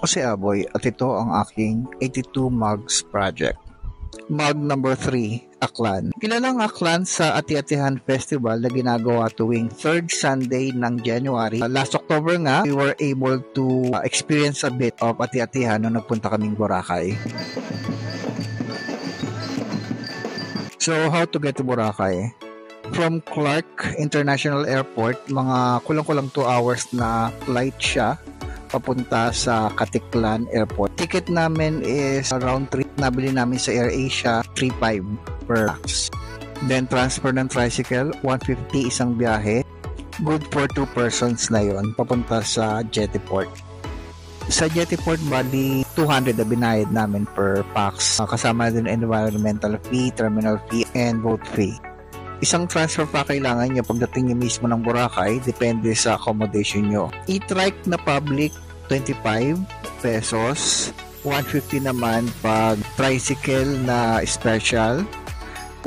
Ako si Aboy at ito ang aking 82 Mugs Project. Mug number 3, Aklan. Kilalang Aklan sa Ati-Atihan Festival na ginagawa tuwing 3rd Sunday ng January. Last October nga, we were able to experience a bit of Ati-Atihan nung nagpunta kaming Boracay. So, how to get to Boracay? From Clark International Airport, mga kulang-kulang 2 hours na flight siya papunta sa Caticlan Airport. Ticket namin is around 3. Nabili namin sa AirAsia, 3.5 per pax. Then transfer ng tricycle, 150 isang biyahe. Good for 2 persons na yon papunta sa Jettyport. Sa Jettyport, bali 200 na binayad namin per pax. Kasama din environmental fee, terminal fee, and boat fee. Isang transfer pa kailangan nyo pagdating nyo mismo ng Boracay, depende sa accommodation nyo. E-trike na public, 25 pesos. 150 naman pag tricycle na special.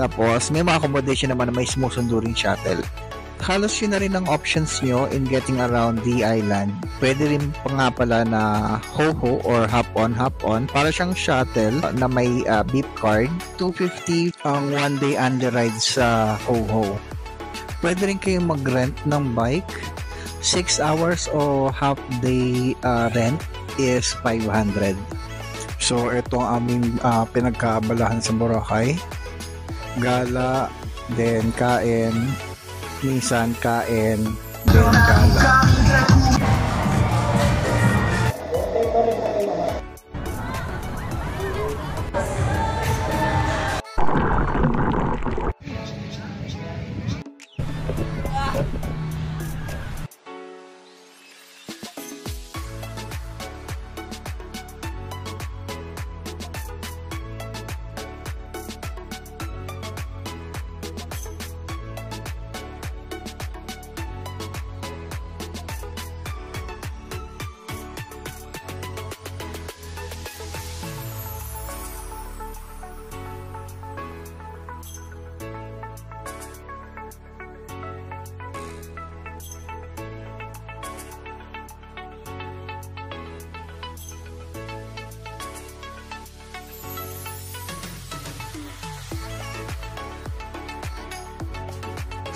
Tapos, may mga accommodation naman na may sumusundo ring shuttle. Halos yun na rin ang options nyo in getting around the island. Pwede rin pa nga pala na ho-ho or hop-on, hop-on. Para siyang shuttle na may beep card. 250 ang one day under ride sa ho-ho. Pwede rin kayong mag-rent ng bike. 6 hours o half day rent is 500. So, ito ang aming pinagkaabalahan sa Boracay. Gala, then kain, minsan kain, then gala.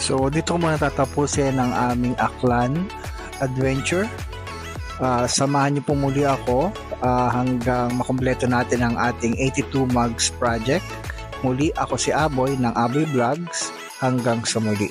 So, dito ko muna tatapusin ang aming Aklan adventure. Samahan niyo po muli ako hanggang makumpleto natin ang ating 82 Mugs Project. Muli, ako si Aboy ng Aboy Vlogs. Hanggang sa muli.